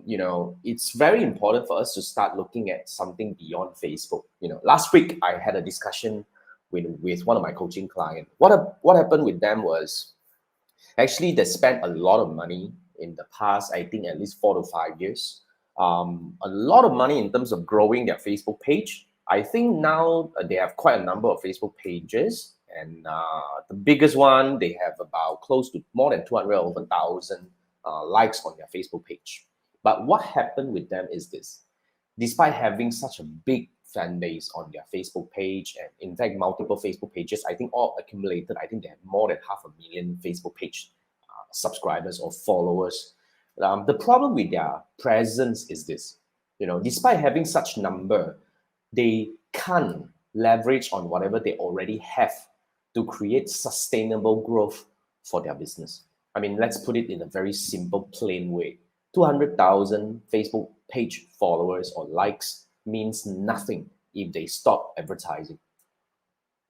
you know, it's very important for us to start looking at something beyond Facebook. You know, last week I had a discussion with one of my coaching clients. What happened with them was actually they spent a lot of money in the past, I think at least 4 to 5 years. A lot of money in terms of growing their Facebook page. I think now they have quite a number of Facebook pages, and the biggest one they have about close to more than 200 over 1,000 likes on their Facebook page. But what happened with them is this: despite having such a big fan base on their Facebook page, and in fact multiple Facebook pages, I think all accumulated, I think they have more than 500,000 Facebook page subscribers or followers. The problem with their presence is this: you know, despite having such number, they can't leverage on whatever they already have to create sustainable growth for their business. I mean, let's put it in a very simple, plain way. 200,000 Facebook page followers or likes means nothing if they stop advertising.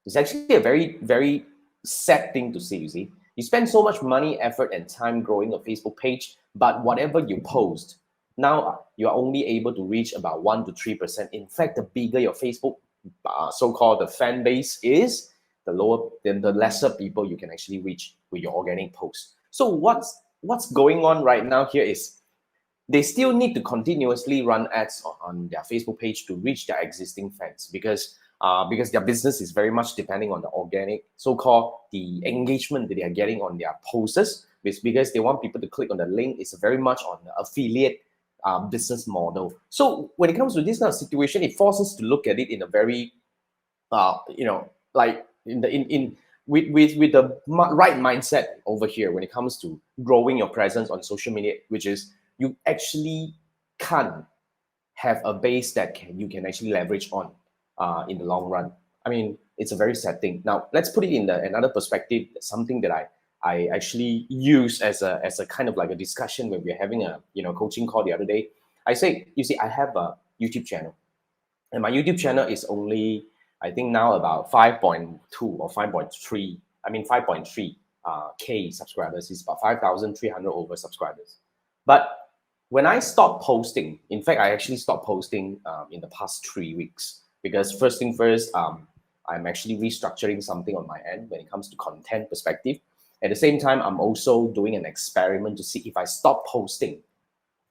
It's actually a very, very sad thing to see, you see. You spend so much money, effort, and time growing a Facebook page, but whatever you post, now you're only able to reach about 1 to 3%. In fact, the bigger your Facebook so-called the fan base is, the lower, then the lesser people you can actually reach with your organic posts. So what's going on right now here is they still need to continuously run ads on their Facebook page to reach their existing fans, because their business is very much depending on the organic, so-called the engagement that they are getting on their posts. It's because they want people to click on the link. It's very much on the affiliate business model. So when it comes to this kind of situation, it forces us to look at it in a very, you know, like with the right mindset over here when it comes to growing your presence on social media, which is you actually can't have a base that you can actually leverage on in the long run. I mean, it's a very sad thing. Now, let's put it in another perspective, something that I actually use as a kind of like a discussion when we're having a coaching call the other day. I say, you see, I have a YouTube channel, and my YouTube channel is only, I think now about 5.2 or 5.3. I mean 5.3 K subscribers. It's about 5,300 over subscribers. But when I stopped posting, in fact, I actually stopped posting in the past 3 weeks, because first thing first, I'm actually restructuring something on my end when it comes to content perspective. At the same time, I'm also doing an experiment to see if I stop posting,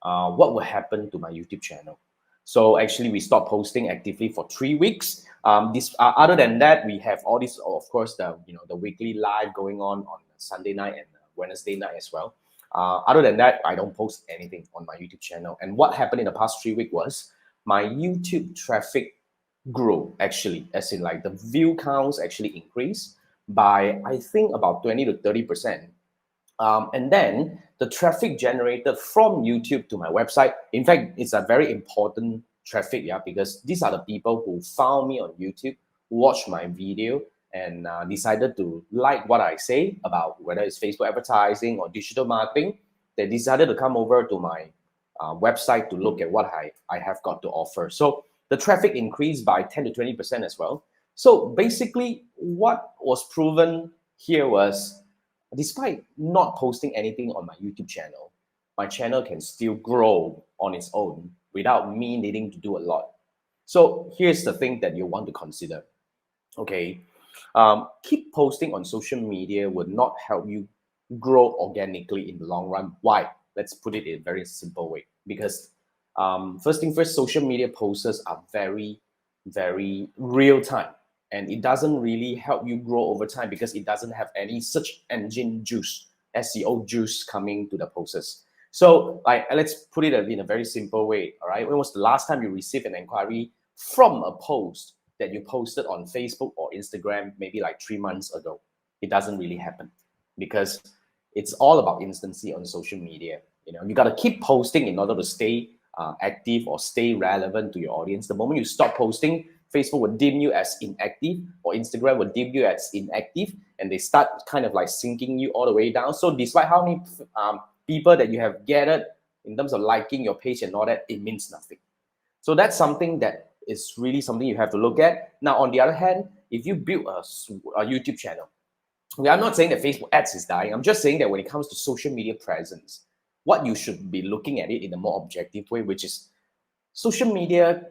what will happen to my YouTube channel. So actually, we stopped posting actively for 3 weeks. Other than that, we have all this, of course, the weekly live going on Sunday night and Wednesday night as well. Other than that, I don't post anything on my YouTube channel. And what happened in the past 3 weeks was my YouTube traffic grew, actually, as in like the view counts actually increased by, I think, about 20 to 30%. And then the traffic generated from YouTube to my website, in fact, it's a very important traffic, yeah, because these are the people who found me on YouTube, watched my video, and decided to like what I say about whether it's Facebook advertising or digital marketing. They decided to come over to my website to look at what I have got to offer. So the traffic increased by 10 to 20% as well. So basically, what was proven here was, despite not posting anything on my YouTube channel, my channel can still grow on its own without me needing to do a lot. So here's the thing that you want to consider. Okay, keep posting on social media would not help you grow organically in the long run. Why? Let's put it in a very simple way. Because first thing first, social media posts are very, very real time. And it doesn't really help you grow over time because it doesn't have any search engine juice, SEO juice coming to the posts. So let's put it in a very simple way, all right? When was the last time you received an inquiry from a post that you posted on Facebook or Instagram maybe like 3 months ago? It doesn't really happen because it's all about instancy on social media. You got to keep posting in order to stay active or stay relevant to your audience. The moment you stop posting, Facebook will deem you as inactive, or Instagram will deem you as inactive, and they start kind of like sinking you all the way down. So despite how many people that you have gathered in terms of liking your page and all that, it means nothing. So that's something that is really something you have to look at. Now, on the other hand, if you build a YouTube channel, I'm not saying that Facebook ads is dying. I'm just saying that when it comes to social media presence, what you should be looking at it in a more objective way, which is social media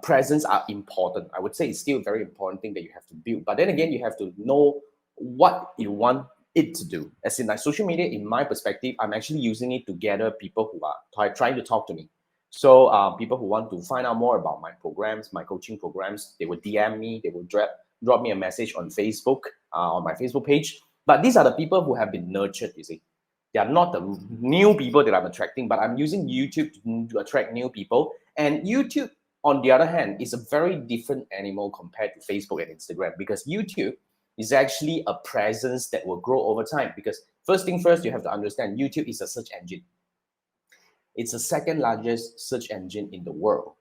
presence are important. I would say it's still a very important thing that you have to build. But then again, you have to know what you want it to do. As in, like, social media, in my perspective, I'm actually using it to gather people who are trying to talk to me. So people who want to find out more about my programs, my coaching programs, they would DM me, they will drop me a message on Facebook, on my Facebook page. But these are the people who have been nurtured, you see. They are not the new people that I'm attracting, but I'm using YouTube to attract new people. And YouTube, on the other hand, is a very different animal compared to Facebook and Instagram, because YouTube is actually a presence that will grow over time. Because first thing first, you have to understand YouTube is a search engine. It's the second largest search engine in the world,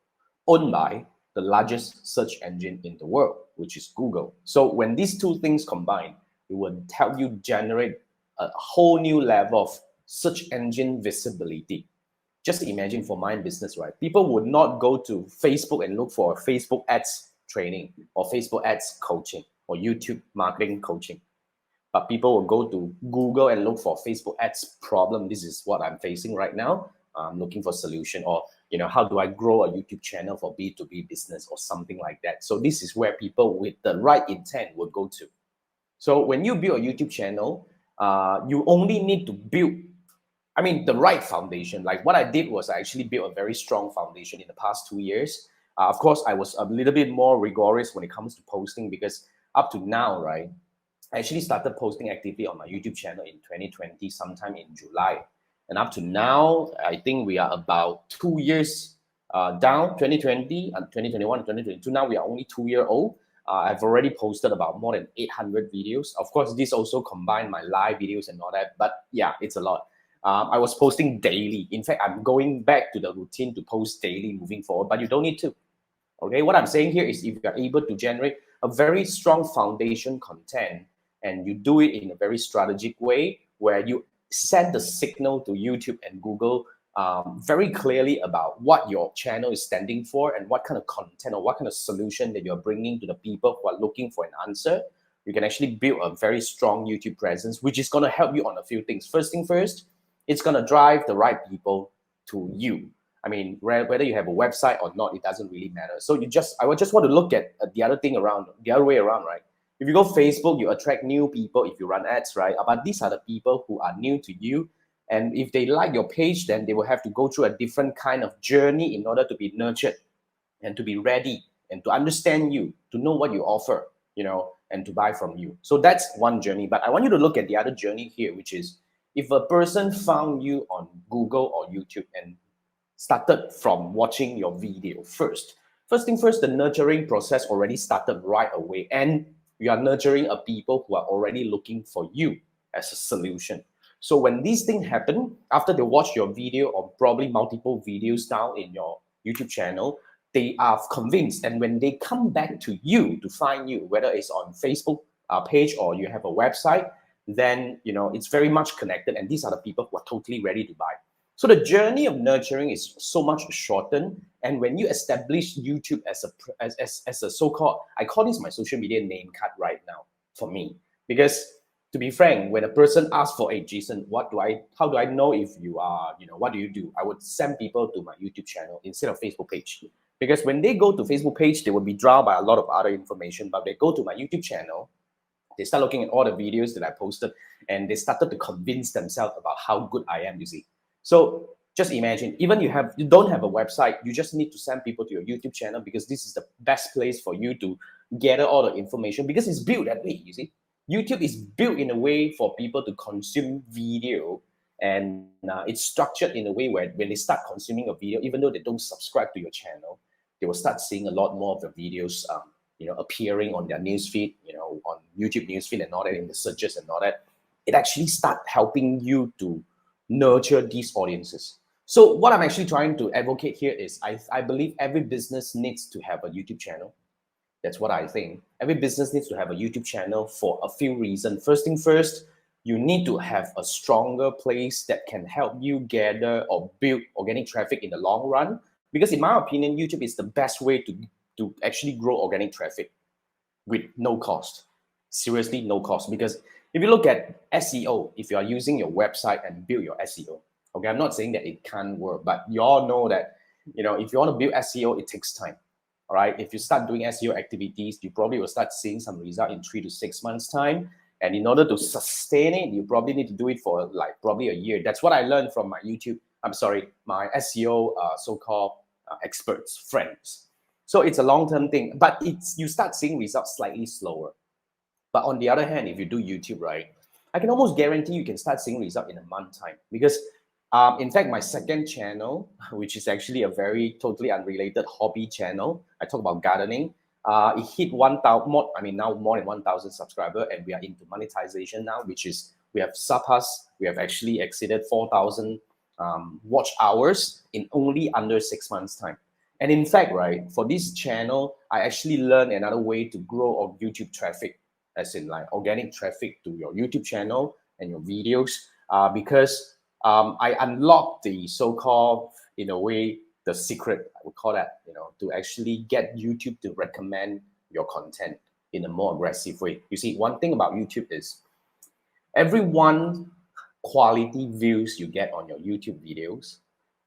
owned by the largest search engine in the world, which is Google. So when these two things combine, it will help you generate a whole new level of search engine visibility. Just imagine for my business, right? People would not go to Facebook and look for Facebook ads training or Facebook ads coaching or YouTube marketing coaching. But people will go to Google and look for Facebook ads problem. This is what I'm facing right now. I'm looking for a solution, or how do I grow a YouTube channel for B2B business or something like that. So this is where people with the right intent will go to. So when you build a YouTube channel, you only need to build, the right foundation. Like what I did was I actually built a very strong foundation in the past 2 years. Of course, I was a little bit more rigorous when it comes to posting, because up to now, right, I actually started posting actively on my YouTube channel in 2020, sometime in July. And up to now, I think we are about 2 years down, 2020 and 2021 and 2022. Now we are only 2 years old. I've already posted about more than 800 videos. Of course, this also combined my live videos and all that. But yeah, it's a lot. I was posting daily. In fact, I'm going back to the routine to post daily moving forward, but you don't need to. Okay, what I'm saying here is if you're able to generate a very strong foundation content and you do it in a very strategic way where you send the signal to YouTube and Google very clearly about what your channel is standing for and what kind of content or what kind of solution that you're bringing to the people who are looking for an answer, you can actually build a very strong YouTube presence, which is going to help you on a few things. First thing first, it's going to drive the right people to you. Whether you have a website or not, it doesn't really matter. So I would just want to look at the other way around, right? If you go Facebook, you attract new people if you run ads, right? But these are the people who are new to you. And if they like your page, then they will have to go through a different kind of journey in order to be nurtured and to be ready and to understand you, to know what you offer, and to buy from you. So that's one journey. But I want you to look at the other journey here, which is if a person found you on Google or YouTube and started from watching your video first thing first, the nurturing process already started right away, and you are nurturing a people who are already looking for you as a solution. So when these things happen, after they watch your video or probably multiple videos down in your YouTube channel, they are convinced, and when they come back to you to find you, whether it's on Facebook page or you have a website, then it's very much connected, and these are the people who are totally ready to buy. So the journey of nurturing is so much shortened. And when you establish YouTube as a so-called, I call this my social media name card right now for me. Because to be frank, when a person asks for, hey, Jason, how do I know if you are, what do you do? I would send people to my YouTube channel instead of Facebook page. Because when they go to Facebook page, they will be drowned by a lot of other information. But they go to my YouTube channel, they start looking at all the videos that I posted, and they started to convince themselves about how good I am, you see. So just imagine, even you don't have a website, you just need to send people to your YouTube channel, because this is the best place for you to gather all the information, because it's built that way, you see. YouTube is built in a way for people to consume video, and it's structured in a way where when they start consuming a video, even though they don't subscribe to your channel, they will start seeing a lot more of the videos appearing on their newsfeed, on YouTube newsfeed and all that, in the searches and all that. It actually start helping you to nurture these audiences. So what I'm actually trying to advocate here is I believe every business needs to have a YouTube channel. That's what I think. Every business needs to have a YouTube channel for a few reasons. First thing first, you need to have a stronger place that can help you gather or build organic traffic in the long run. Because in my opinion, YouTube is the best way to actually grow organic traffic with no cost. Seriously, no cost. Because if you look at SEO, if you are using your website and build your SEO, Okay, I'm not saying that it can't work, but you all know that, if you want to build SEO, it takes time. All right. If you start doing SEO activities, you probably will start seeing some result in 3 to 6 months time. And in order to sustain it, you probably need to do it for like probably a year. That's what I learned from my my SEO so-called experts, friends. So it's a long-term thing, but you start seeing results slightly slower. But on the other hand, if you do YouTube, right, I can almost guarantee you can start seeing result in a month time, because in fact, my second channel, which is actually a very totally unrelated hobby channel, I talk about gardening. It hit 1,000 more. I mean, now more than 1,000 subscribers, and we are into monetization now, which is we have actually exceeded 4,000 watch hours in only under 6 months time. And in fact, right, for this channel, I actually learned another way to grow on YouTube traffic, as in like organic traffic to your YouTube channel and your videos, because I unlocked the so-called, in a way, the secret, I would call that, to actually get YouTube to recommend your content in a more aggressive way. You see, one thing about YouTube is every one quality views you get on your YouTube videos,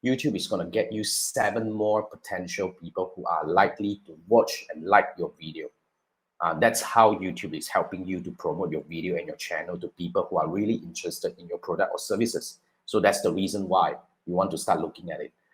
YouTube is going to get you 7 more potential people who are likely to watch and like your video. That's how YouTube is helping you to promote your video and your channel to people who are really interested in your product or services. So that's the reason why you want to start looking at it.